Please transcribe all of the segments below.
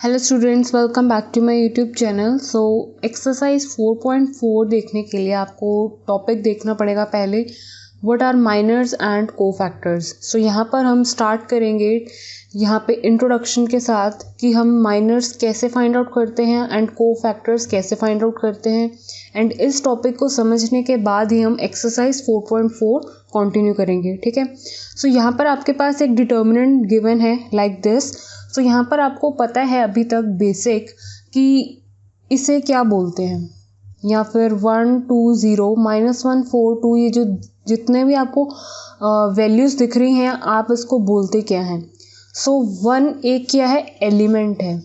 Hello students, welcome back to my YouTube channel. So exercise 4.4 देखने के लिए आपको टॉपिक देखना पड़ेगा पहले, what are minors and cofactors. So यहाँ पर हम स्टार्ट करेंगे यहाँ पे इंट्रोडक्शन के साथ कि हम माइनर्स कैसे फाइंड आउट करते हैं एंड कोफैक्टर्स कैसे फाइंड आउट करते हैं। एंड इस टॉपिक को समझने के बाद ही हम एक्सरसाइज 4.4 कंटिन्यू करेंगे, ठीक है। सो यहाँ पर आपके पास एक डिटर्मिनेंट गिवन है लाइक दिस। तो यहाँ पर आपको पता है अभी तक बेसिक कि इसे क्या बोलते हैं, या फिर 1 2 0 -1 4 2, ये जो जितने भी आपको वैल्यूज़ दिख रही हैं आप इसको बोलते क्या हैं। सो 1 एक क्या है, एलिमेंट है,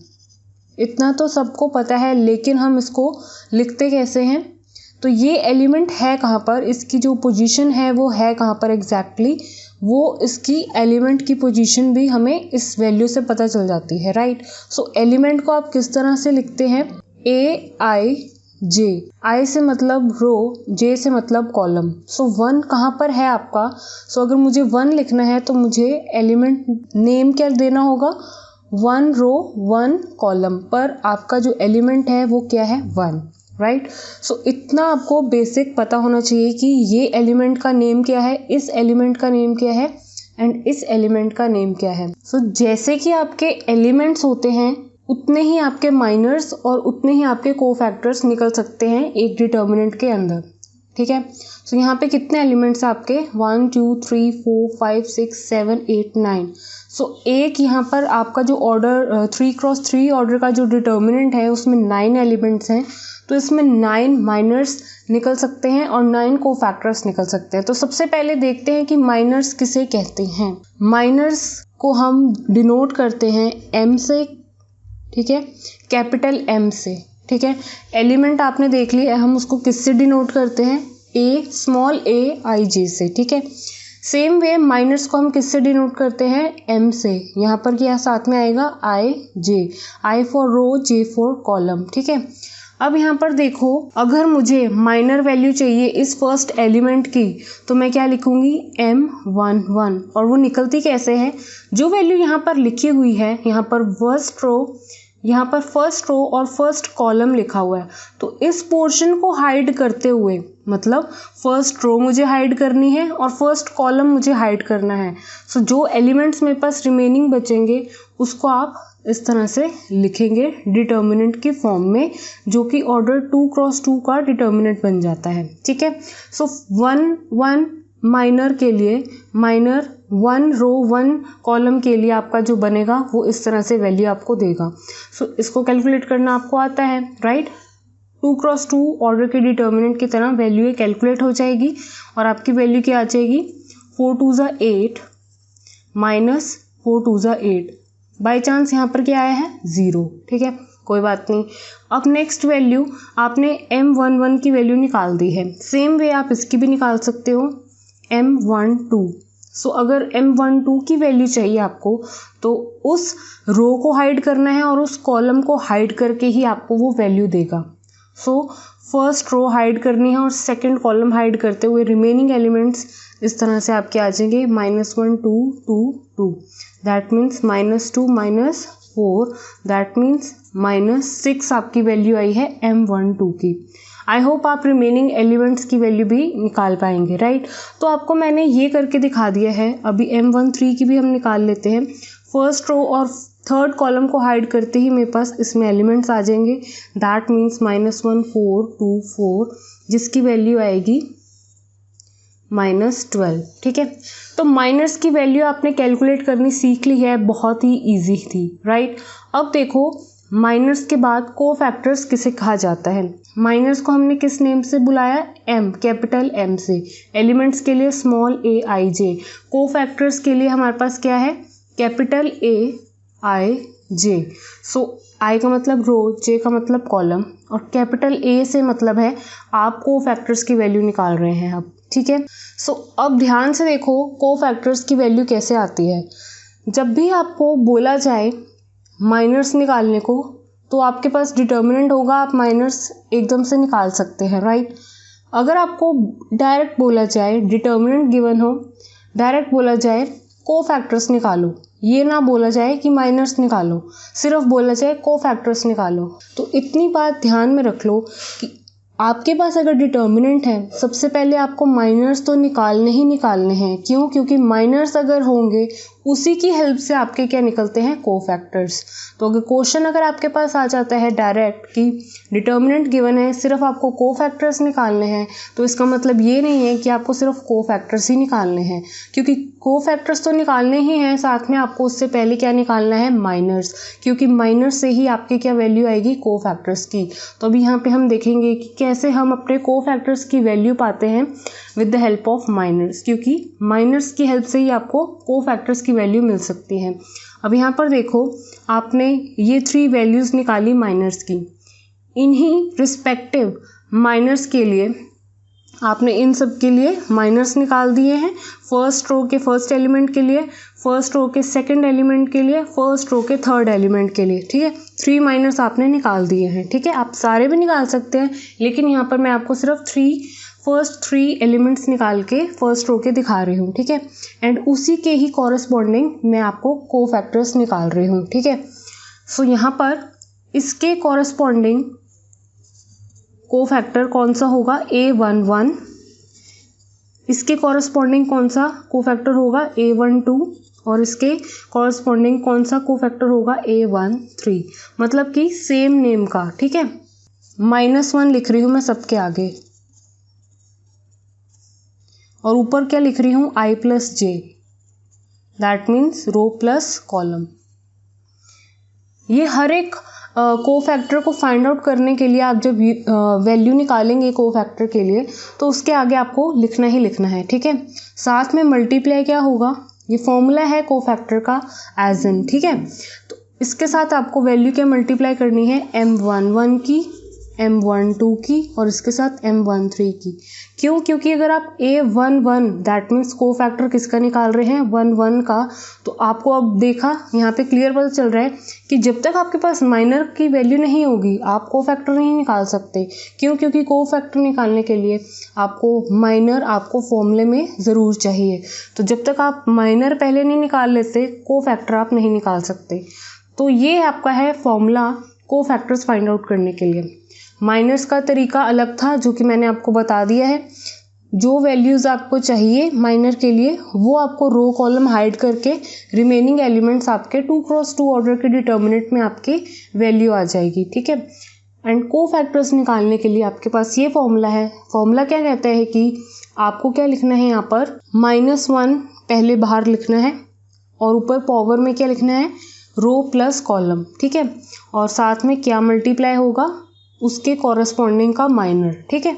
इतना तो सबको पता है, लेकिन हम इसको लिखते कैसे हैं। तो ये एलिमेंट है कहाँ पर, इसकी जो पोजीशन है वो है कहाँ पर एग्जैक्टली, वो इसकी एलिमेंट की पोजीशन भी हमें इस वैल्यू से पता चल जाती है, राइट। सो एलिमेंट को आप किस तरह से लिखते हैं, AIJ, I से मतलब रो, J से मतलब कॉलम। सो 1 कहाँ पर है आपका। सो अगर मुझे 1 लिखना है तो मुझे एलिमेंट नेम क्या देना होगा, 1 रो 1 कॉलम, पर आपका जो एलिमेंट है वो क्या है, 1, राइट। सो इतना आपको बेसिक पता होना चाहिए कि ये एलिमेंट का नेम क्या है, इस एलिमेंट का नेम क्या है एंड इस एलिमेंट का नेम क्या है। सो जैसे कि आपके एलिमेंट्स होते हैं उतने ही आपके माइनर्स और उतने ही आपके कोफैक्टर्स निकल सकते हैं एक डिटर्मिनेंट के अंदर, ठीक है। सो यहाँ पे कितने एलिमेंट्स आपके 1 2 3 4 5 6 7 8 9। सो एक यहाँ पर आपका जो ऑर्डर 3x3 ऑर्डर का जो डिटर्मिनेंट है उसमें 9 एलिमेंट्स हैं, तो इसमें 9 माइनर्स निकल सकते हैं और 9 कोफैक्टर्स निकल सकते हैं। तो सबसे पहले देखते हैं कि माइनर्स किसे कहते हैं। माइनर्स को हम डिनोट करते हैं M से, ठीक है, कैपिटल M से, ठीक है। एलिमेंट आपने देख लिया, हम उसको किससे डिनोट करते हैं, स्मॉल a i j से, ठीक है। सेम वे माइनर्स को हम किससे डिनोट करते हैं, M से। यहाँ पर क्या साथ में आएगा, I for row, J for column, ठीक है। अब यहाँ पर देखो, अगर मुझे माइनर वैल्यू चाहिए इस फर्स्ट एलिमेंट की तो मैं क्या लिखूंगी, M11, और वो निकलती कैसे है, जो वैल्यू यहाँ पर लिखी हुई है, यहाँ पर फर्स्ट रो और फर्स्ट कॉलम लिखा हुआ है, तो इस पोर्शन को हाइड करते हुए, मतलब फर्स्ट रो मुझे हाइड करनी है और फर्स्ट कॉलम मुझे हाइड करना है। सो जो एलिमेंट्स मेरे पास रिमेनिंग बचेंगे उसको आप इस तरह से लिखेंगे डिटर्मिनेंट की फॉर्म में, जो कि ऑर्डर 2x2 का डिटर्मिनेंट बन जाता है, ठीक है। सो 1 1 माइनर के लिए, माइनर 1 रो 1 कॉलम के लिए आपका जो बनेगा वो इस तरह से वैल्यू आपको देगा। सो इसको कैलकुलेट करना आपको आता है, राइट। 2x2 ऑर्डर के डिटर्मिनेंट की तरह वैल्यू ये कैलकुलेट हो जाएगी और आपकी वैल्यू क्या आ जाएगी, 4 2 8 माइनस 4 2 8। बाई चांस यहाँ पर क्या आया है, 0, ठीक है, कोई बात नहीं। अब नेक्स्ट वैल्यू आपने M11 की वैल्यू निकाल दी है, सेम वे आप इसकी भी निकाल सकते हो, M12। सो अगर M12 की वैल्यू चाहिए आपको तो उस रो को हाइड करना है और उस कॉलम को हाइड करके ही आपको वो वैल्यू देगा। सो फर्स्ट रो हाइड करनी है और सेकंड कॉलम हाइड करते हुए रिमेनिंग एलिमेंट्स इस तरह से आपके आ जाएंगे, -1 2 2 2, दैट मीन्स -2 -4, दैट मीन्स -6 आपकी वैल्यू आई है M12 की। आई होप आप रिमेनिंग एलिमेंट्स की वैल्यू भी निकाल पाएंगे, राइट। तो आपको मैंने ये करके दिखा दिया है। अभी M13 की भी हम निकाल लेते हैं। फर्स्ट रो और थर्ड कॉलम को हाइड करते ही मेरे पास इसमें एलिमेंट्स आ जाएंगे, दैट मीन्स -1 4 2 4, जिसकी वैल्यू आएगी -12, ठीक है। तो माइनर्स की वैल्यू आपने कैलकुलेट करनी सीख ली है, बहुत ही इजी थी, राइट। अब देखो माइनर्स के बाद कोफैक्टर्स किसे कहा जाता है। माइनर्स को हमने किस नेम से बुलाया, M, कैपिटल M से। एलिमेंट्स के लिए स्मॉल AIJ, कोफैक्टर्स के लिए हमारे पास क्या है, कैपिटल AIJ। सो I का मतलब रो, J का मतलब कॉलम और कैपिटल A से मतलब है आप कोफैक्टर्स की वैल्यू निकाल रहे हैं अब, ठीक है। सो अब ध्यान से देखो कोफैक्टर्स की वैल्यू कैसे आती है। जब भी आपको बोला जाए माइनर्स निकालने को तो आपके पास डिटर्मिनेंट होगा, आप माइनर्स एकदम से निकाल सकते हैं, राइट। अगर आपको डायरेक्ट बोला जाए, डिटर्मिनेंट गिवन हो, डायरेक्ट बोला जाए कोफैक्टर्स निकालो, ये ना बोला जाए कि माइनर्स निकालो, सिर्फ बोला जाए कोफैक्टर्स निकालो। तो इतनी बात ध्यान में रख लो कि आपके पास अगर डिटर्मिनेंट है, सबसे पहले आपको माइनर्स तो निकालने ही निकालने हैं। क्यों? क्योंकि माइनर्स अगर होंगे उसी की हेल्प से आपके क्या निकलते हैं, कोफैक्टर्स। तो अगर क्वेश्चन अगर आपके पास आ जाता है डायरेक्ट कि डिटर्मिनेंट गिवन है, सिर्फ आपको कोफैक्टर्स निकालने हैं, तो इसका मतलब ये नहीं है कि आपको सिर्फ कोफैक्टर्स ही निकालने हैं, क्योंकि कोफैक्टर्स तो निकालने ही हैं, साथ में आपको उससे पहले क्या निकालना है, माइनर्स, क्योंकि माइनर्स से ही आपकी क्या वैल्यू आएगी, कोफैक्टर्स की। तो अभी यहाँ पे हम देखेंगे कि कैसे हम अपने कोफैक्टर्स की वैल्यू पाते हैं with the help of minors, क्योंकि माइनर्स की हेल्प से ही आपको कोफैक्टर्स की वैल्यू मिल सकती है। अब यहाँ पर देखो, आपने ये 3 वैल्यूज़ निकाली माइनर्स की, इन्हीं रिस्पेक्टिव माइनर्स के लिए आपने इन सब के लिए माइनर्स निकाल दिए हैं। फर्स्ट रो के फर्स्ट एलिमेंट के लिए, फर्स्ट रो के सेकंड एलिमेंट के लिए, फर्स्ट रो के थर्ड एलिमेंट के लिए, ठीक है। 3 माइनर्स आपने निकाल दिए हैं, ठीक है। आप सारे भी निकाल सकते हैं, लेकिन यहाँ पर मैं आपको सिर्फ फर्स्ट 3 एलिमेंट्स निकाल के फर्स्ट रो के दिखा रही हूँ, ठीक है। एंड उसी के ही कॉरस्पॉन्डिंग मैं आपको कोफैक्टर्स निकाल रही हूँ, ठीक है। सो यहाँ पर इसके कॉरस्पॉन्डिंग कोफैक्टर कौन सा होगा, A11। इसके कॉरस्पॉन्डिंग कौन सा कोफैक्टर होगा, A12। और इसके कॉरस्पॉन्डिंग कौन सा कोफैक्टर होगा, A13। मतलब कि सेम नेम का, ठीक है। -1 लिख रही हूँ मैं सबके आगे, और ऊपर क्या लिख रही हूँ, I+J, that means row plus column. ये हर एक कोफैक्टर को फाइंड आउट करने के लिए आप जब वैल्यू निकालेंगे कोफैक्टर के लिए, तो उसके आगे आपको लिखना ही लिखना है, ठीक है। साथ में मल्टीप्लाई क्या होगा, ये फॉर्मूला है कोफैक्टर का, एज इन, ठीक है। तो इसके साथ आपको वैल्यू क्या मल्टीप्लाई करनी है, M11 की, M12 की, और इसके साथ M13 की। क्यों? क्योंकि अगर आप A11 दैट मीन्स कोफैक्टर किसका निकाल रहे हैं, 11 का, तो आपको अब देखा यहाँ पे क्लियर पता चल रहा है कि जब तक आपके पास माइनर की वैल्यू नहीं होगी आप कोफैक्टर नहीं निकाल सकते। क्यों? क्योंकि कोफैक्टर निकालने के लिए आपको माइनर आपको फॉर्मूले में ज़रूर चाहिए। तो जब तक आप माइनर पहले नहीं निकाल लेते, कोफैक्टर आप नहीं निकाल सकते। तो ये आपका है फॉर्मूला कोफैक्टर्स फाइंड आउट करने के लिए। माइनर्स का तरीका अलग था, जो कि मैंने आपको बता दिया है। जो वैल्यूज़ आपको चाहिए माइनर के लिए, वो आपको रो कॉलम हाइड करके रिमेनिंग एलिमेंट्स आपके 2x2 ऑर्डर के डिटर्मिनेंट में आपकी वैल्यू आ जाएगी, ठीक है। एंड कोफैक्टर्स निकालने के लिए आपके पास ये फॉर्मूला है। फॉर्मूला क्या कहता है कि आपको क्या लिखना है, यहाँ पर -1 पहले बाहर लिखना है, और ऊपर पावर में क्या लिखना है, रो प्लस कॉलम, ठीक है। और साथ में क्या मल्टीप्लाई होगा, उसके कॉरस्पॉन्डिंग का माइनर, ठीक है।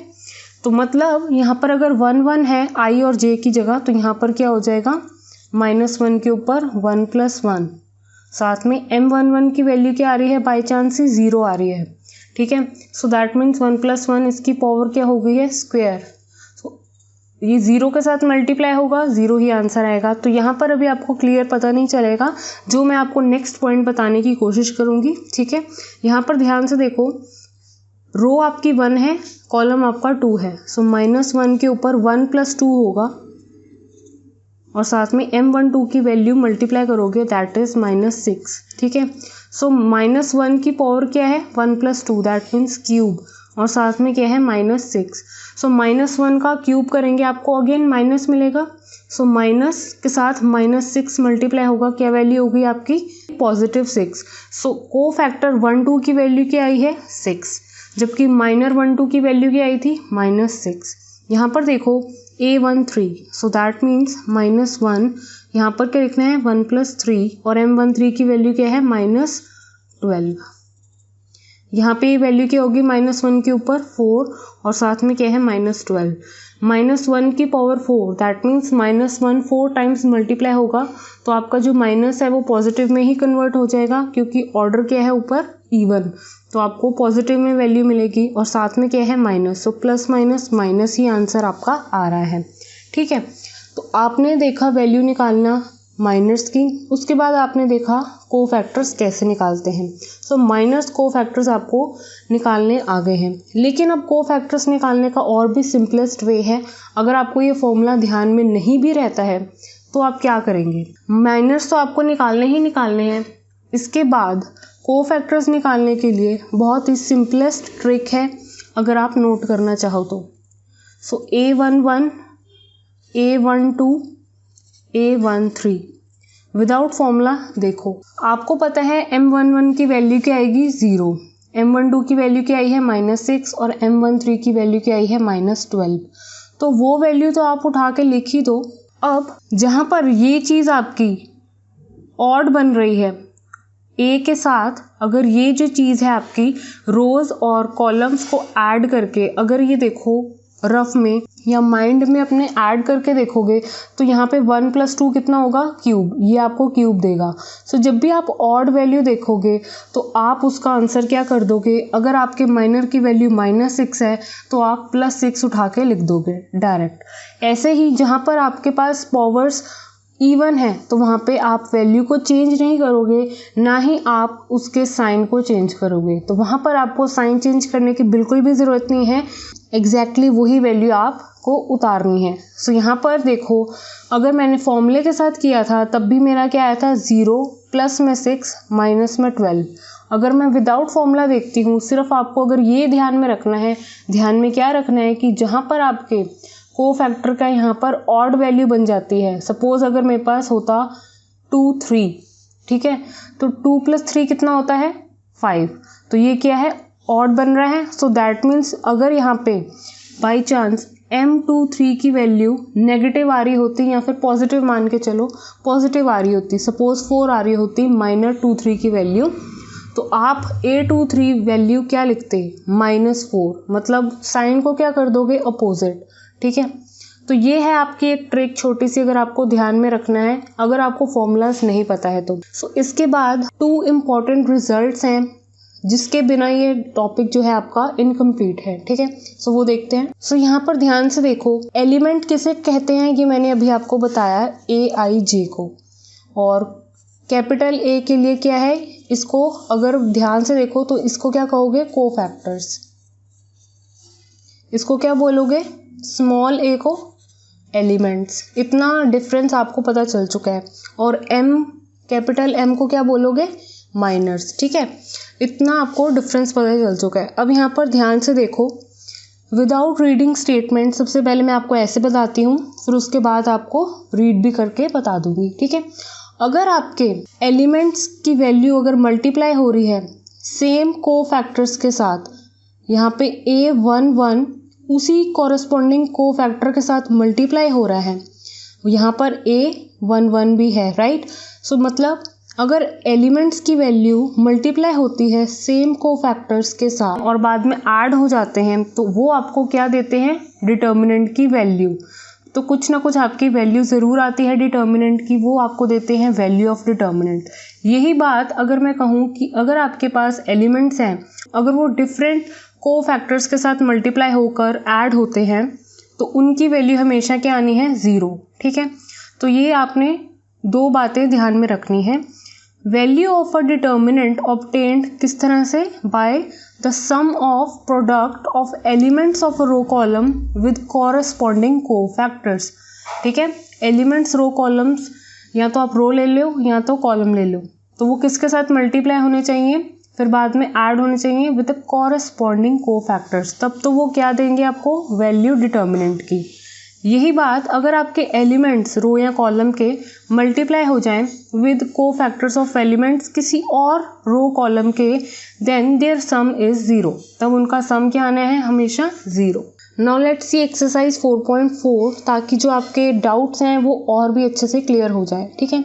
तो मतलब यहाँ पर अगर 1 है I और J की जगह, तो यहाँ पर क्या हो जाएगा, -1 के ऊपर 1 + 1, साथ में M11 की वैल्यू क्या आ रही है, बाई चांस ही 0 आ रही है, ठीक है। सो दैट मीन्स 1 + 1 इसकी पावर क्या हो गई है, स्क्वायर। तो ये 0 के साथ मल्टीप्लाई होगा, 0 ही आंसर आएगा। तो यहाँ पर अभी आपको क्लियर पता नहीं चलेगा, जो मैं आपको नेक्स्ट पॉइंट बताने की कोशिश करूँगी, ठीक है। यहाँ पर ध्यान से देखो, रो आपकी 1 है, कॉलम आपका 2 है। सो -1 के ऊपर 1 + 2 होगा, और साथ में M12 की वैल्यू मल्टीप्लाई करोगे, दैट इज -6, ठीक है। सो -1 की पावर क्या है, 1 + 2 दैट मीन्स क्यूब, और साथ में क्या है, -6। सो -1 का क्यूब करेंगे, आपको अगेन माइनस मिलेगा। सो माइनस के साथ -6 मल्टीप्लाई होगा, क्या वैल्यू होगी आपकी, +6। सो कोफैक्टर 1 2 की वैल्यू क्या आई है, 6, जबकि माइनर 1 2 की वैल्यू क्या आई थी, -6। यहाँ पर देखो A13, सो दैट मीन्स -1, यहाँ पर क्या लिखना है, 1 + 3, और M13 की वैल्यू क्या है, -12। यहाँ पे ये वैल्यू क्या होगी, -1 के ऊपर 4, और साथ में क्या है, -12। -1 की power 4 that means -1 4 times multiply होगा, तो आपका जो माइनस है वो पॉजिटिव में ही कन्वर्ट हो जाएगा, क्योंकि ऑर्डर क्या है ऊपर इवन, तो आपको पॉजिटिव में वैल्यू मिलेगी, और साथ में क्या है, minus. So plus minus minus ही आंसर आपका आ रहा है, ठीक है। तो आपने देखा वैल्यू निकालना माइनर्स की, उसके बाद आपने देखा कोफैक्टर्स कैसे निकालते हैं। सो माइनर्स कोफैक्टर्स आपको निकालने आ गए हैं, लेकिन अब कोफैक्टर्स निकालने का और भी सिंपलेस्ट वे है। अगर आपको ये फॉर्मूला ध्यान में नहीं भी रहता है, तो आप क्या करेंगे, माइनर्स तो आपको निकालने ही निकालने हैं। इसके बाद कोफैक्टर्स निकालने के लिए बहुत ही सिंपलेस्ट ट्रिक है, अगर आप नोट करना चाहो तो। सो A11, A12, A13 without formula देखो, आपको पता है M11 की वैल्यू क्या आएगी 0, M12 की वैल्यू क्या आई है -6 और M13 की वैल्यू क्या आई है -12। तो वो वैल्यू तो आप उठा के लिख ही दो। अब जहाँ पर ये चीज़ आपकी ऑड बन रही है ए के साथ, अगर ये जो चीज़ है आपकी रोज़ और कॉलम्स को ऐड करके, अगर ये देखो रफ में या माइंड में अपने ऐड करके देखोगे तो यहाँ पे 1 + 2 कितना होगा, क्यूब, ये आपको क्यूब देगा। सो जब भी आप ऑड वैल्यू देखोगे तो आप उसका आंसर क्या कर दोगे, अगर आपके माइनर की वैल्यू -6 है तो आप +6 उठा के लिख दोगे डायरेक्ट। ऐसे ही जहाँ पर आपके पास पावर्स इवन है तो वहाँ पे आप वैल्यू को चेंज नहीं करोगे, ना ही आप उसके साइन को चेंज करोगे, तो वहाँ पर आपको साइन चेंज करने की बिल्कुल भी ज़रूरत नहीं है, एग्जैक्टली वही वैल्यू आपको उतारनी है। सो यहाँ पर देखो, अगर मैंने फॉर्मूले के साथ किया था तब भी मेरा क्या आया था 0, प्लस में 6, माइनस में 12। अगर मैं विदाउट फॉर्मूला देखती हूँ, सिर्फ आपको अगर ये ध्यान में रखना है, ध्यान में क्या रखना है कि जहाँ पर आपके कोफैक्टर का यहाँ पर ऑड वैल्यू बन जाती है, सपोज अगर मेरे पास होता 2, 3, ठीक है, तो 2 + 3 कितना होता है 5, तो ये क्या है ऑड बन रहा है। सो दैट मीन्स अगर यहाँ पे बाई चांस M23 की वैल्यू नेगेटिव आ रही होती या फिर पॉजिटिव मान के चलो पॉजिटिव आ रही होती, सपोज 4 आ रही होती -23 की वैल्यू, तो आप A23 वैल्यू क्या लिखते -4, मतलब साइन को क्या कर दोगे अपोजिट, ठीक है। तो ये है आपकी एक ट्रिक छोटी सी, अगर आपको ध्यान में रखना है, अगर आपको फॉर्मूलाज नहीं पता है तो। सो इसके बाद 2 इम्पॉर्टेंट रिजल्ट्स हैं जिसके बिना ये टॉपिक जो है आपका इनकम्प्लीट है, ठीक है। सो वो देखते हैं। सो यहाँ पर ध्यान से देखो, एलिमेंट किसे कहते हैं ये मैंने अभी आपको बताया AIJ को, और कैपिटल A के लिए क्या है, इसको अगर ध्यान से देखो तो इसको क्या कहोगे कोफैक्टर्स, इसको क्या बोलोगे स्मॉल a को एलिमेंट्स। इतना डिफरेंस आपको पता चल चुका है। और कैपिटल M को क्या बोलोगे माइनर्स, ठीक है, इतना आपको डिफरेंस पता चल चुका है। अब यहाँ पर ध्यान से देखो, विदाउट रीडिंग स्टेटमेंट सबसे पहले मैं आपको ऐसे बताती हूँ, फिर उसके बाद आपको रीड भी करके बता दूंगी, ठीक है। अगर आपके एलिमेंट्स की वैल्यू अगर मल्टीप्लाई हो रही है सेम कोफैक्टर्स के साथ, यहाँ पे A11 उसी कॉरस्पॉन्डिंग कोफैक्टर के साथ मल्टीप्लाई हो रहा है, यहाँ पर A11 भी है, राइट। सो मतलब अगर एलिमेंट्स की वैल्यू मल्टीप्लाई होती है सेम कोफैक्टर्स के साथ और बाद में ऐड हो जाते हैं, तो वो आपको क्या देते हैं डिटर्मिनेंट की वैल्यू। तो कुछ ना कुछ आपकी वैल्यू ज़रूर आती है डिटर्मिनेंट की, वो आपको देते हैं वैल्यू ऑफ डिटर्मिनेंट। यही बात अगर मैं कहूँ कि अगर आपके पास एलिमेंट्स हैं, अगर वो डिफरेंट कोफैक्टर्स के साथ मल्टीप्लाई होकर ऐड होते हैं तो उनकी वैल्यू हमेशा क्या आनी है 0, ठीक है। तो ये आपने 2 बातें ध्यान में रखनी है। Value of a determinant obtained किस तरह से, by the sum of product of elements of a row column with corresponding cofactors, ठीक है। एलिमेंट्स रो कॉलम्स, या तो आप रो ले लो या तो कॉलम ले लो, तो वो किसके साथ मल्टीप्लाई होने चाहिए, फिर बाद में ऐड होने चाहिए विद द कॉरस्पॉन्डिंग कोफैक्टर्स, तब तो वो क्या देंगे आपको वैल्यू डिटर्मिनेंट की। यही बात अगर आपके एलिमेंट्स रो या कॉलम के मल्टीप्लाई हो जाएं विद कोफैक्टर्स ऑफ एलिमेंट्स किसी और रो कॉलम के, देन देयर सम इज 0, तब उनका सम क्या आना है हमेशा 0। नाउ लेट्स सी एक्सरसाइज 4.4, ताकि जो आपके डाउट्स हैं वो और भी अच्छे से क्लियर हो जाए, ठीक है।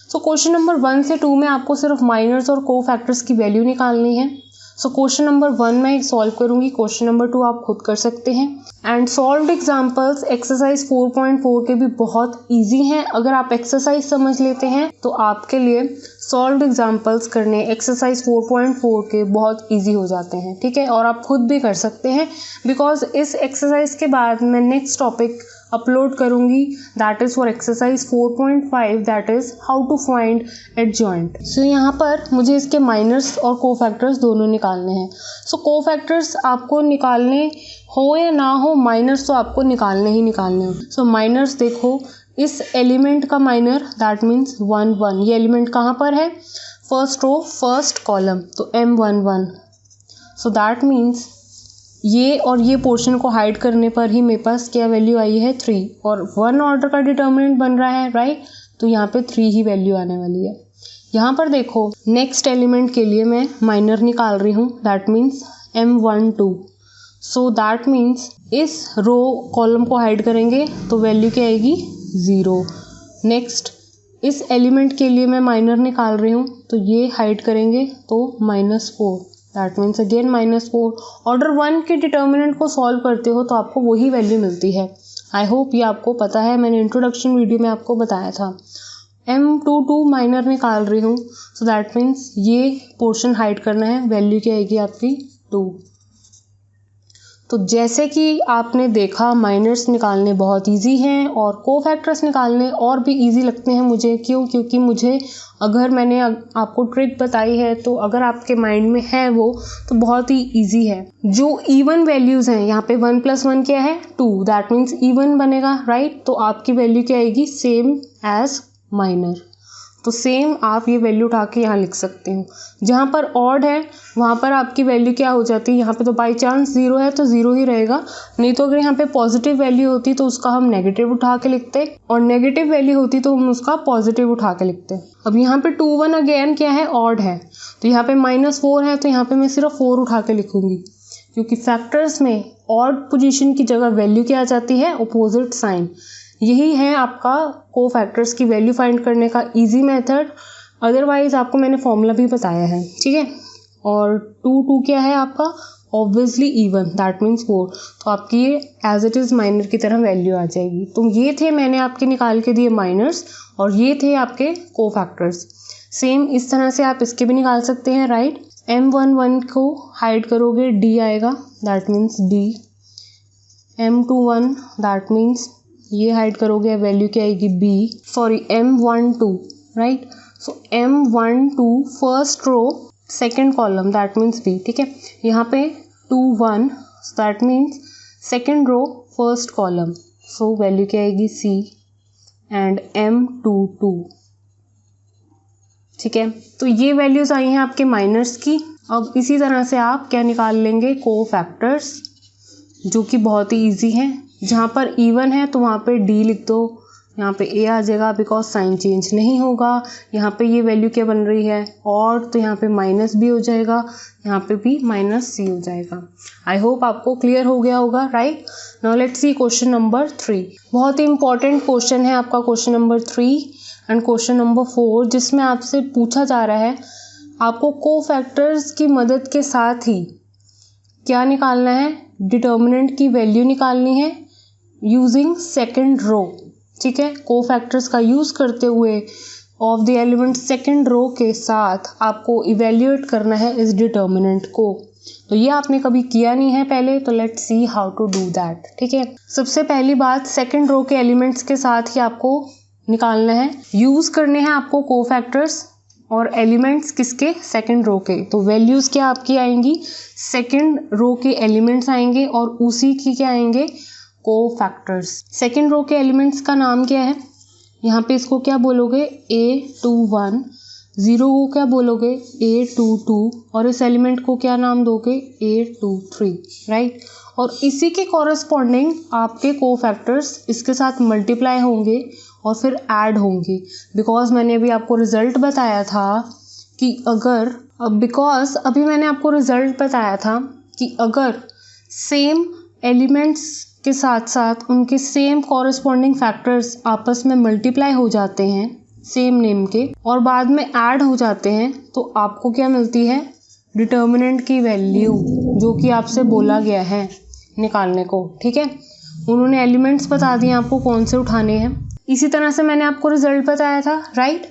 सो क्वेश्चन नंबर 1 से 2 में आपको सिर्फ माइनर्स और कोफैक्टर्स की वैल्यू निकालनी है। सो क्वेश्चन नंबर 1 मैं सॉल्व करूंगी, क्वेश्चन नंबर 2 आप खुद कर सकते हैं। एंड सॉल्व्ड एग्जांपल्स एक्सरसाइज 4.4 के भी बहुत इजी हैं। अगर आप एक्सरसाइज समझ लेते हैं तो आपके लिए सॉल्व्ड एग्जांपल्स करने एक्सरसाइज 4.4 के बहुत इजी हो जाते हैं, ठीक है। और आप खुद भी कर सकते हैं, बिकॉज इस एक्सरसाइज के बाद मैं नेक्स्ट टॉपिक अपलोड करूंगी, that is for exercise 4.5, that is how to find adjoint. So यहाँ पर मुझे इसके माइनर्स और कोफैक्टर्स दोनों निकालने हैं। सो कोफैक्टर्स आपको निकालने हो या ना हो, माइनर्स तो आपको निकालने ही निकालने हो। सो माइनर्स देखो इस एलिमेंट का माइनर, दैट मीन्स 1 1। ये एलिमेंट कहाँ पर है? फर्स्ट रो फर्स्ट कॉलम, तो M11। सो दैट मीन्स ये और ये पोर्शन को हाइड करने पर ही मेरे पास क्या वैल्यू आई है? 3। और 1 ऑर्डर का डिटर्मिनेंट बन रहा है, राइट? तो यहाँ पे 3 ही वैल्यू आने वाली है। यहाँ पर देखो नेक्स्ट एलिमेंट के लिए मैं माइनर निकाल रही हूँ, that means M12। So that means इस रो कॉलम को हाइड करेंगे तो वैल्यू क्या आएगी? 0। नेक्स्ट इस एलिमेंट के लिए मैं माइनर निकाल रही हूँ, तो ये हाइड करेंगे तो -4, दैट मीन्स अगेन -4। ऑर्डर 1 के डिटर्मिनेंट को सॉल्व करते हो तो आपको वही वैल्यू मिलती है। आई होप ये आपको पता है, मैंने इंट्रोडक्शन वीडियो में आपको बताया था। M22 माइनर निकाल रही हूँ, सो दैट मीन्स ये पोर्शन हाइड करना है, वैल्यू क्या आएगी आपकी? 2। तो जैसे कि आपने देखा माइनर्स निकालने बहुत इजी हैं और कोफैक्टर्स निकालने और भी इजी लगते हैं मुझे। क्यों? क्योंकि मुझे अगर मैंने आपको ट्रिक बताई है तो अगर आपके माइंड में है वो तो बहुत ही इजी है। जो इवन वैल्यूज़ हैं यहाँ पे 1 + 1 क्या है? 2, दैट मीन्स इवन बनेगा, राइट? तो आपकी वैल्यू क्या आएगी? Same as minor. तो सेम आप ये वैल्यू उठा के यहाँ लिख सकते हो। जहाँ पर ऑड है वहाँ पर आपकी वैल्यू क्या हो जाती है? यहाँ पे तो बाई चांस 0 है तो 0 ही रहेगा, नहीं तो अगर यहाँ पे पॉजिटिव वैल्यू होती तो उसका हम नेगेटिव उठा के लिखते, और नेगेटिव वैल्यू होती तो हम उसका पॉजिटिव उठा के लिखते। अब यहाँ पे 2 1 अगेन क्या है? ऑड है, तो यहाँ पे -4 है, तो यहाँ पे मैं सिर्फ 4 उठा के लिखूंगी, क्योंकि फैक्टर्स में ऑड पोजीशन की जगह वैल्यू क्या आ जाती है? Opposite sign. यही है आपका कोफैक्टर्स की वैल्यू फाइंड करने का इजी मेथड। अदरवाइज आपको मैंने फॉर्मूला भी बताया है, ठीक है? और 2 क्या है आपका? Obviously even, that means 4। तो आपकी ये एज इट इज़ माइनर की तरह वैल्यू आ जाएगी। तो ये थे मैंने आपके निकाल के दिए माइनर्स, और ये थे आपके कोफैक्टर्स। सेम इस तरह से आप इसके भी निकाल सकते हैं, राइट? M11 को हाइड करोगे D आएगा, that means D। M21 that means ये हाइड करोगे, वैल्यू क्या आएगी? B। Sorry M12, right? So M12 first row second column, that means B, ठीक है? यहाँ पे 2 1, that means second row first column, so value क्या आएगी? C एंड M22, ठीक है? तो ये वैल्यूज आई हैं आपके माइनर्स की। अब इसी तरह से आप क्या निकाल लेंगे? कोफैक्टर्स, जो कि बहुत ही इजी है। जहाँ पर इवन है तो वहाँ पे D लिख दो, यहाँ पे A आ जाएगा बिकॉज साइन चेंज नहीं होगा। यहाँ पे ये वैल्यू क्या बन रही है? ऑड, तो यहाँ पे माइनस B हो जाएगा, यहाँ पे भी -C हो जाएगा। आई होप आपको क्लियर हो गया होगा, right? Now let's see question number 3। बहुत ही इंपॉर्टेंट क्वेश्चन है आपका question number 3 and question number 4, जिसमें आपसे पूछा जा रहा है आपको कोफैक्टर्स की मदद के साथ ही क्या निकालना है? डिटर्मिनेंट की वैल्यू निकालनी है यूजिंग सेकेंड रो, ठीक है? कोफैक्टर्स का यूज करते हुए of the element second row के साथ आपको इवेल्युएट करना है इस डिटर्मिनेंट को। तो ये आपने कभी किया नहीं है पहले, तो let's see how to do that, ठीक है? सबसे पहली बात, सेकेंड रो के एलिमेंट्स के साथ ही आपको निकालना है, यूज करने हैं आपको कोफैक्टर्स, और एलिमेंट्स किसके? सेकेंड रो के। तो वैल्यूज क्या आपकी आएंगी? सेकेंड रो के एलिमेंट्स आएंगे और उसी की क्या आएंगे? कोफैक्टर्स। सेकेंड रो के एलिमेंट्स का नाम क्या है? यहाँ पे इसको क्या बोलोगे? A21। 0 को क्या बोलोगे? A22। और इस एलिमेंट को क्या नाम दोगे? A23, right? और इसी के कॉरस्पॉन्डिंग आपके कोफैक्टर्स इसके साथ मल्टीप्लाई होंगे और फिर ऐड होंगे, बिकॉज मैंने अभी आपको रिजल्ट बताया था कि अगर सेम एलिमेंट्स के साथ साथ उनके सेम कॉरस्पॉन्डिंग फैक्टर्स आपस में मल्टीप्लाई हो जाते हैं सेम नेम के और बाद में ऐड हो जाते हैं, तो आपको क्या मिलती है? डिटर्मिनेंट की वैल्यू, जो कि आपसे बोला गया है निकालने को, ठीक है? उन्होंने एलिमेंट्स बता दिए आपको कौन से उठाने हैं। इसी तरह से मैंने आपको रिजल्ट बताया था, राइट?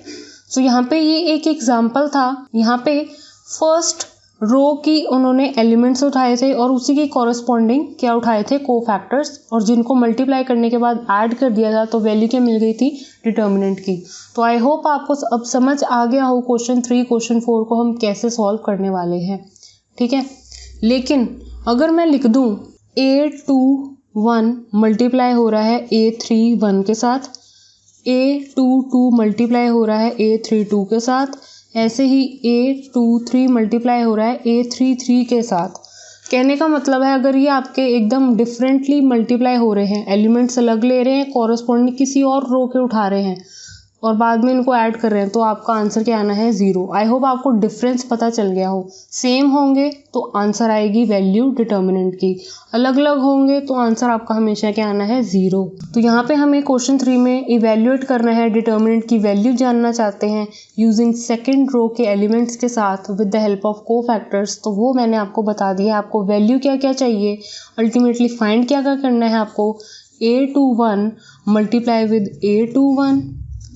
सो यहाँ पे ये एक एग्जाम्पल था। यहाँ पे फर्स्ट रो की उन्होंने एलिमेंट्स उठाए थे और उसी की कॉरस्पॉन्डिंग क्या उठाए थे? कोफैक्टर्स, और जिनको मल्टीप्लाई करने के बाद ऐड कर दिया था तो वैल्यू क्या मिल गई थी? डिटर्मिनेंट की। तो आई होप आपको अब समझ आ गया हो क्वेश्चन 3 क्वेश्चन 4 को हम कैसे सॉल्व करने वाले हैं, ठीक है? लेकिन अगर मैं लिख दूं A21 मल्टीप्लाई हो रहा है A31 के साथ, A22 मल्टीप्लाई हो रहा है A32 के साथ, ऐसे ही A23 मल्टीप्लाई हो रहा है A33 के साथ। कहने का मतलब है अगर ये आपके एकदम डिफरेंटली मल्टीप्लाई हो रहे हैं, एलिमेंट्स अलग ले रहे हैं, कॉरस्पॉन्डिंग किसी और रो के उठा रहे हैं और बाद में इनको ऐड कर रहे हैं, तो आपका आंसर क्या आना है 0। आई होप आपको डिफरेंस पता चल गया हो। सेम होंगे तो आंसर आएगी वैल्यू डिटर्मिनेंट की, अलग अलग होंगे तो आंसर आपका हमेशा क्या आना है 0। तो यहाँ पे हमें क्वेश्चन 3 में इवेल्युएट करना है, डिटर्मिनेंट की वैल्यू जानना चाहते हैं यूजिंग सेकेंड रो के एलिमेंट्स के साथ विद द हेल्प ऑफ को फैक्टर्स। तो वो मैंने आपको बता दिया है, आपको वैल्यू क्या क्या चाहिए, अल्टीमेटली फाइंड क्या क्या करना है आपको। A21 multiply with A21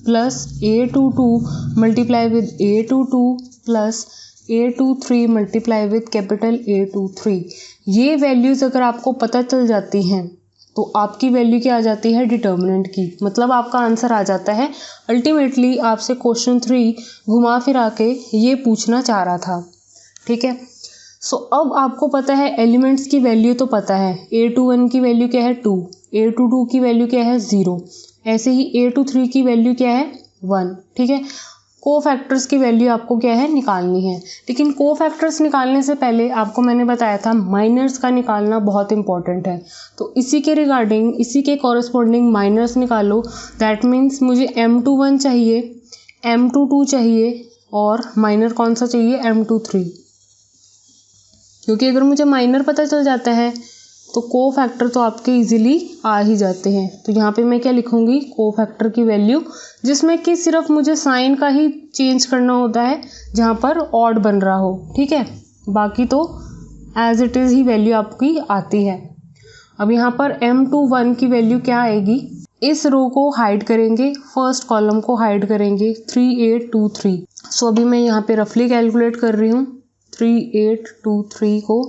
plus A22 multiply with A22 plus A23 multiply with capital A23। ये वैल्यूज़ अगर आपको पता चल जाती हैं तो आपकी वैल्यू क्या आ जाती है डिटर्मिनेंट की, मतलब आपका आंसर आ जाता है। अल्टीमेटली आपसे क्वेश्चन 3 घुमा फिरा के ये पूछना चाह रहा था, ठीक है। सो अब आपको पता है एलिमेंट्स की वैल्यू तो पता है, A21 की वैल्यू क्या है 2, A22 की वैल्यू क्या है 0, ऐसे ही A23 की वैल्यू क्या है 1, ठीक है। को फैक्टर्स की वैल्यू आपको क्या है निकालनी है, लेकिन को फैक्टर्स निकालने से पहले आपको मैंने बताया था माइनर्स का निकालना बहुत इंपॉर्टेंट है। तो इसी के रिगार्डिंग, इसी के कॉरस्पॉन्डिंग माइनर्स निकालो। दैट मीन्स मुझे M21 चाहिए, M22 चाहिए और माइनर कौन सा चाहिए M23, क्योंकि अगर मुझे माइनर पता चल जाता है तो को फैक्टर तो आपके इजीली आ ही जाते हैं। तो यहाँ पे मैं क्या लिखूँगी, को फैक्टर की वैल्यू, जिसमें कि सिर्फ मुझे साइन का ही चेंज करना होता है जहाँ पर ऑड बन रहा हो, ठीक है, बाकी तो एज इट इज़ ही वैल्यू आपकी आती है। अब यहाँ पर M21 की वैल्यू क्या आएगी, इस रो को हाइड करेंगे, फर्स्ट कॉलम को हाइड करेंगे 3823। सो अभी मैं यहाँ पे रफली कैलकुलेट कर रही हूँ 3823 को,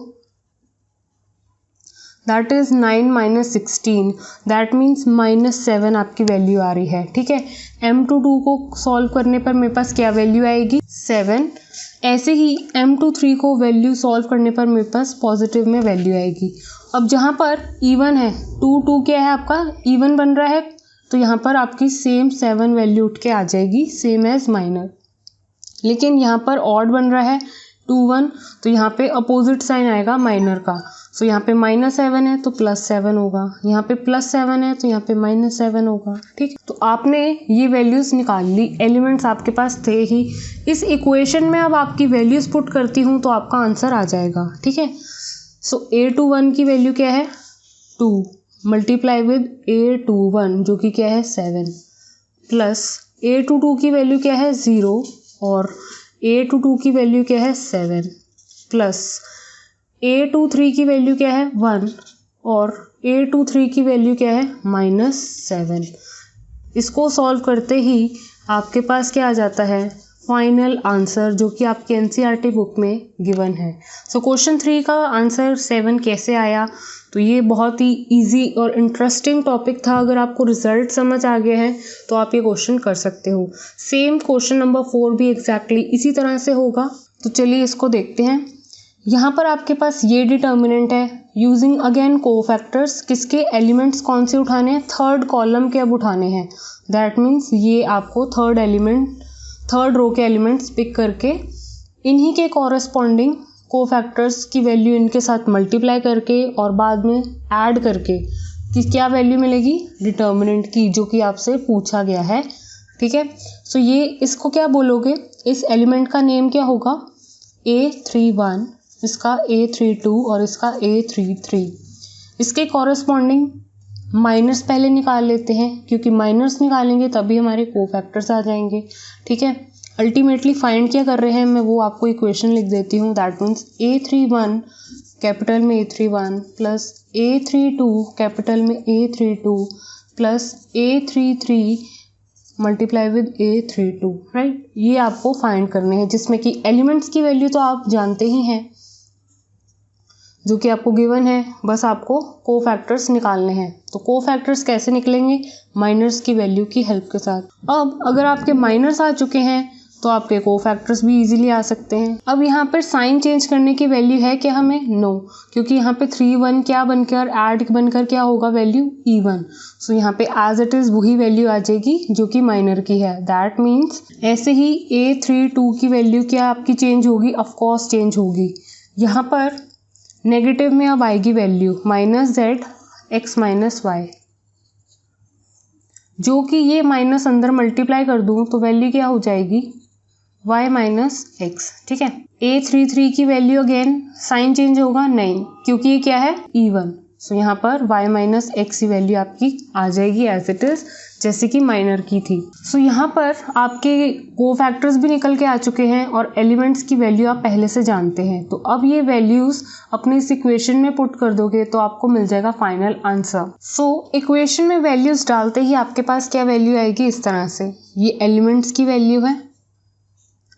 that is 9 minus 16, that means -7 आपकी वैल्यू आ रही है, ठीक है। M22 को सॉल्व करने पर मेरे पास क्या वैल्यू आएगी 7, ऐसे ही M23 को वैल्यू सॉल्व करने पर मेरे पास पॉजिटिव में वैल्यू आएगी। अब जहाँ पर इवन है 2 क्या है आपका इवन बन रहा है, तो यहाँ पर आपकी सेम 7 वैल्यू उठ के आ जाएगी सेम एज माइनर। लेकिन यहाँ पर ऑड बन रहा है 2 1, तो यहाँ पे अपोजिट साइन आएगा माइनर का। सो यहाँ पे -7 है तो +7 होगा, यहाँ पे +7 है तो यहाँ पे -7 होगा, ठीक। तो आपने ये वैल्यूज़ निकाल ली, एलिमेंट्स आपके पास थे ही। इस इक्वेशन में अब आपकी वैल्यूज़ पुट करती हूँ तो आपका आंसर आ जाएगा, ठीक है। सो A21 की वैल्यू क्या है 2 मल्टीप्लाई विद A21 जो कि क्या है 7, प्लस A22 की वैल्यू क्या है 0 और A22 की वैल्यू क्या है 7, प्लस A23 की वैल्यू क्या है 1 और A23 की वैल्यू क्या है -7। इसको सॉल्व करते ही आपके पास क्या आ जाता है फाइनल आंसर, जो कि आपके NCERT बुक में गिवन है। सो क्वेश्चन 3 का आंसर 7 कैसे आया, तो ये बहुत ही इजी और इंटरेस्टिंग टॉपिक था। अगर आपको रिजल्ट समझ आ गया है तो आप ये क्वेश्चन कर सकते हो। सेम क्वेश्चन नंबर 4 भी एग्जैक्टली इसी तरह से होगा। तो चलिए इसको देखते हैं। यहाँ पर आपके पास ये डिटर्मिनेंट है, यूजिंग अगेन को फैक्टर्स, किसके एलिमेंट्स कौन से उठाने हैं, थर्ड कॉलम के अब उठाने हैं। दैट मीन्स ये आपको थर्ड रो के एलिमेंट्स पिक करके इन्हीं के कॉरस्पॉन्डिंग को फैक्टर्स की वैल्यू इनके साथ मल्टीप्लाई करके और बाद में ऐड करके कि क्या वैल्यू मिलेगी डिटर्मिनेंट की, जो कि आपसे पूछा गया है, ठीक है। सो ये इसको क्या बोलोगे, इस एलिमेंट का नेम क्या होगा A31, इसका A32 और इसका A33। इसके कॉरस्पॉन्डिंग माइनस पहले निकाल लेते हैं, क्योंकि माइनस निकालेंगे तभी हमारे को फैक्टर्स आ जाएंगे, ठीक है। अल्टीमेटली फाइंड क्या कर रहे हैं, मैं वो आपको इक्वेशन लिख देती हूँ। दैट मीन्स A31 कैपिटल में A31 प्लस A32 कैपिटल में A32 plus A33 multiply with A32, right. ये आपको फाइंड करने हैं, जिसमें कि एलिमेंट्स की वैल्यू तो आप जानते ही हैं जो कि आपको गिवन है, बस आपको को फैक्टर्स निकालने हैं। तो को फैक्टर्स कैसे निकलेंगे, माइनर्स की वैल्यू की हेल्प के साथ। अब अगर आपके माइनर्स आ चुके हैं तो आपके कोफैक्टर्स भी इजीली आ सकते हैं। अब यहाँ पर साइन चेंज करने की वैल्यू है क्या हमें? नो, क्योंकि यहाँ पे 3 1 क्या बनकर ऐड बनकर क्या होगा वैल्यू? इवन। सो यहाँ पे एज इट इज वही वैल्यू आ जाएगी जो कि माइनर की है। दैट मीन्स ऐसे ही A32 की वैल्यू क्या आपकी चेंज होगी? ऑफकोर्स चेंज होगी। यहाँ पर नेगेटिव में अब आएगी वैल्यू -z x - y, जो कि ये माइनस अंदर मल्टीप्लाई कर दूं तो वैल्यू क्या हो जाएगी? y - x। ठीक है। A33 की वैल्यू अगेन साइन चेंज होगा? नहीं, क्योंकि ये क्या है? इवन। सो यहाँ पर y - x की वैल्यू आपकी आ जाएगी एज इट इज, जैसे कि माइनर की थी। सो यहाँ पर आपके कोफैक्टर्स भी निकल के आ चुके हैं और एलिमेंट्स की वैल्यू आप पहले से जानते हैं। तो अब ये वैल्यूज अपने इस इक्वेशन में पुट कर दोगे तो आपको मिल जाएगा फाइनल आंसर। सो इक्वेशन में वैल्यूज डालते ही आपके पास क्या वैल्यू आएगी? इस तरह से। ये एलिमेंट्स की वैल्यू है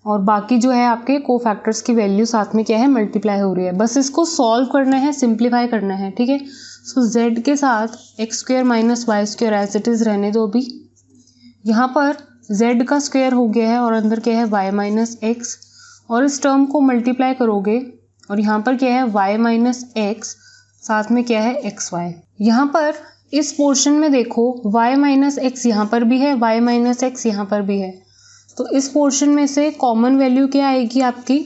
और बाकी जो है आपके कोफैक्टर्स की वैल्यू साथ में क्या है? मल्टीप्लाई हो रही है। बस इसको सॉल्व करना है, सिंप्लीफाई करना है। ठीक है। सो z के साथ x² - y² as it is रहने दो अभी। यहाँ पर z का स्क्वायर हो गया है और अंदर क्या है? y - x, और इस टर्म को मल्टीप्लाई करोगे और यहाँ पर क्या है? y - x, साथ में क्या है? xy। यहाँ पर इस पोर्शन में देखो y - x यहाँ पर भी है, y - x यहाँ पर भी है। तो इस पोर्शन में से कॉमन वैल्यू क्या आएगी आपकी?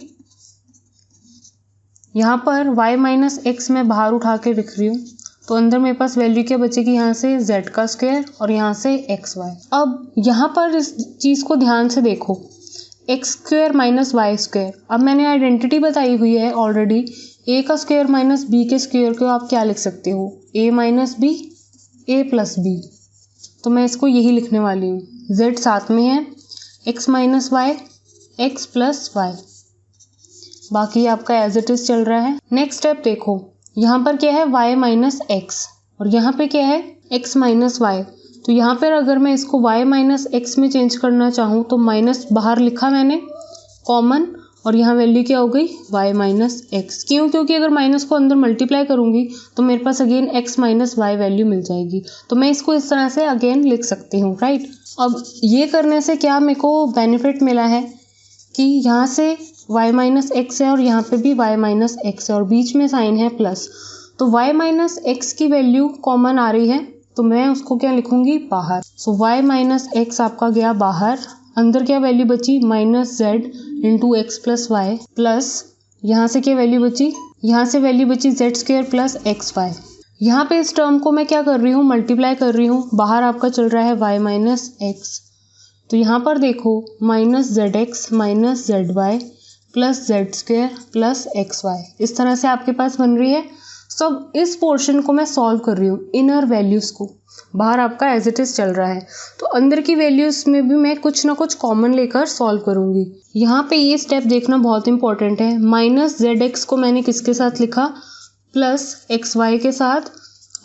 यहाँ पर y - x मैं बाहर उठा के लिख रही हूँ, तो अंदर मेरे पास वैल्यू क्या बचेगी? यहाँ से z का स्क्वायर और यहाँ से xy। अब यहाँ पर इस चीज़ को ध्यान से देखो, x² - y²। अब मैंने आइडेंटिटी बताई हुई है ऑलरेडी, a का स्क्वायर माइनस b के स्क्वायर को आप क्या लिख सकते हो? a - b, a + b। तो मैं इसको यही लिखने वाली हूँ। z साथ में है, x - y, x + y, बाकी आपका एज इट इज चल रहा है। नेक्स्ट स्टेप देखो, यहाँ पर क्या है? y - x और यहाँ पे क्या है? x - y। तो यहाँ पर अगर मैं इसको y - x में चेंज करना चाहूँ तो माइनस बाहर लिखा मैंने कॉमन, और यहाँ वैल्यू क्या हो गई? y - x। क्यों? क्योंकि अगर माइनस को अंदर मल्टीप्लाई करूँगी तो मेरे पास अगेन x - y वैल्यू मिल जाएगी। तो मैं इसको इस तरह से अगेन लिख सकती हूँ, राइट। अब ये करने से क्या मेरे को बेनिफिट मिला है कि यहाँ से y - x है और यहाँ पे भी y - x है और बीच में साइन है प्लस। तो y - x की वैल्यू कॉमन आ रही है तो मैं उसको क्या लिखूंगी? बाहर। सो y - x आपका गया बाहर, अंदर क्या वैल्यू बची? -z × x + y, प्लस यहाँ से क्या वैल्यू बची? यहाँ से वैल्यू बची z² + xy। यहाँ पे इस टर्म को मैं क्या कर रही हूँ? मल्टीप्लाई कर रही हूँ। बाहर आपका चल रहा है y - x, तो यहाँ पर देखो -zx - zy + z² + xy, इस तरह से आपके पास बन रही है। सब इस पोर्शन को मैं सॉल्व कर रही हूँ, इनर वैल्यूज़ को। बाहर आपका एज इट इज चल रहा है तो अंदर की वैल्यूज़ में भी मैं कुछ ना कुछ कॉमन लेकर सॉल्व करूँगी। यहाँ पे ये स्टेप देखना बहुत इंपॉर्टेंट है। -zx को मैंने किसके साथ लिखा? +xy के साथ,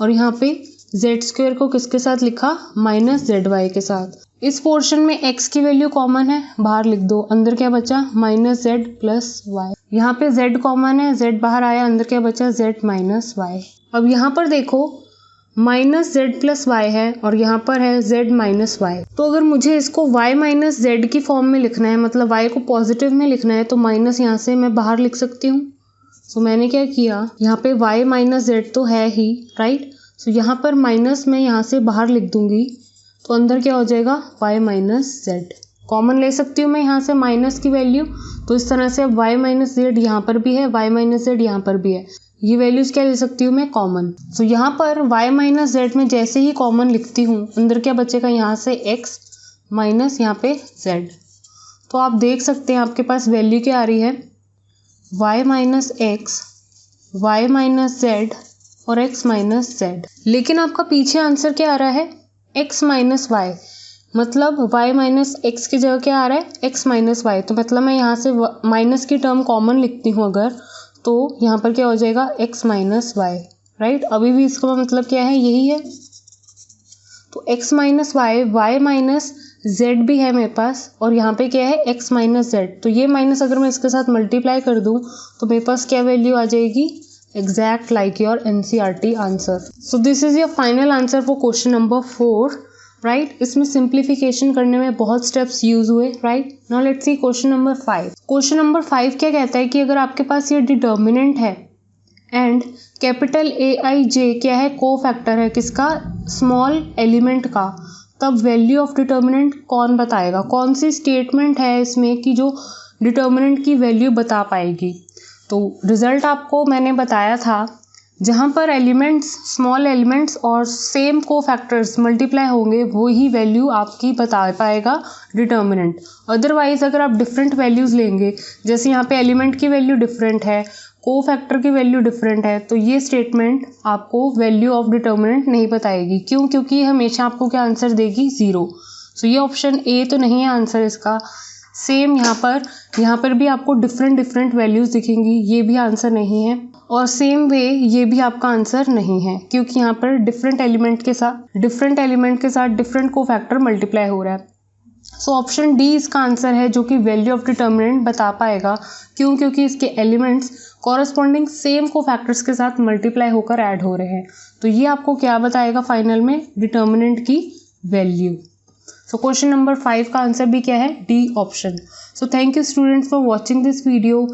और यहाँ पे z² को किसके साथ लिखा? -zy के साथ। इस पोर्शन में x की वैल्यू कॉमन है, बाहर लिख दो। अंदर क्या बचा? -z + y। यहाँ पे z कॉमन है, z बाहर आया, अंदर क्या बचा? z - y। अब यहाँ पर देखो -z + y है और यहाँ पर है z - y। तो अगर मुझे इसको y - z की फॉर्म में लिखना है, मतलब y को पॉजिटिव में लिखना है, तो माइनस यहाँ से मैं बाहर लिख सकती हूँ। सो मैंने क्या किया, यहाँ पे y - z तो है ही, राइट। सो यहाँ पर माइनस मैं यहाँ से बाहर लिख दूंगी तो अंदर क्या हो जाएगा? y - z। कॉमन ले सकती हूँ मैं यहाँ से माइनस की वैल्यू, तो इस तरह से अब y - z यहाँ पर भी है, y - z यहाँ पर भी है। ये वैल्यूज क्या ले सकती हूँ मैं? कॉमन। सो यहाँ पर y - z में जैसे ही कॉमन लिखती हूँ, अंदर क्या बचेगा? यहाँ से x माइनस यहाँ पे z। तो आप देख सकते हैं आपके पास वैल्यू क्या आ रही है? y - x, y - z और x - z। लेकिन आपका पीछे आंसर क्या आ रहा है? x - y, मतलब y - x की जगह क्या आ रहा है? x - y। तो मतलब मैं यहाँ से माइनस की टर्म कॉमन लिखती हूँ अगर, तो यहाँ पर क्या हो जाएगा? x - y, right. अभी भी इसका मतलब क्या है? यही है। तो x - y, y - z भी है मेरे पास, और यहाँ पे क्या है? x - z। तो ये माइनस अगर मैं इसके साथ मल्टीप्लाई कर दूँ तो मेरे पास क्या वैल्यू आ जाएगी? Exact like your NCERT answer. So this is your final answer for question number 4. Right. इसमें सिंप्लीफिकेशन करने में बहुत स्टेप्स यूज हुए, right. Now let's see question number 5। Question number 5 क्या कहता है कि अगर आपके पास ये डिटर्मिनेंट है एंड कैपिटल AIJ क्या है, को फैक्टर है किसका, स्मॉल एलिमेंट का, तब वैल्यू ऑफ डिटर्मिनेंट कौन बताएगा, कौन सी स्टेटमेंट है इसमें कि जो डिटर्मिनेंट की वैल्यू बता पाएगी। तो रिजल्ट आपको मैंने बताया था, जहाँ पर एलिमेंट्स, स्मॉल एलिमेंट्स और सेम को फैक्टर्स मल्टीप्लाई होंगे वही वैल्यू आपकी बता पाएगा डिटर्मिनेंट। अदरवाइज अगर आप डिफरेंट वैल्यूज़ लेंगे, जैसे यहाँ पे एलिमेंट की वैल्यू डिफरेंट है, को फैक्टर की वैल्यू डिफरेंट है, तो ये स्टेटमेंट आपको वैल्यू ऑफ डिटर्मिनेंट नहीं बताएगी। क्यों? क्योंकि हमेशा आपको क्या आंसर देगी, 0। सो ये ऑप्शन ए तो नहीं है आंसर इसका। सेम यहाँ पर भी आपको डिफरेंट वैल्यूज़ दिखेंगी, ये भी आंसर नहीं है। और सेम वे ये भी आपका आंसर नहीं है, क्योंकि यहाँ पर डिफरेंट एलिमेंट के साथ डिफरेंट को फैक्टर मल्टीप्लाई हो रहा है। सो ऑप्शन डी इसका आंसर है, जो कि वैल्यू ऑफ डिटर्मिनेंट बता पाएगा। क्यों? क्योंकि इसके एलिमेंट्स कॉरस्पॉन्डिंग सेम को फैक्टर्स के साथ मल्टीप्लाई होकर ऐड हो रहे हैं। तो ये आपको क्या बताएगा फाइनल में, डिटर्मिनेंट की वैल्यू। सो क्वेश्चन नंबर 5 का आंसर भी क्या है, D option. So thank you students for watching this video.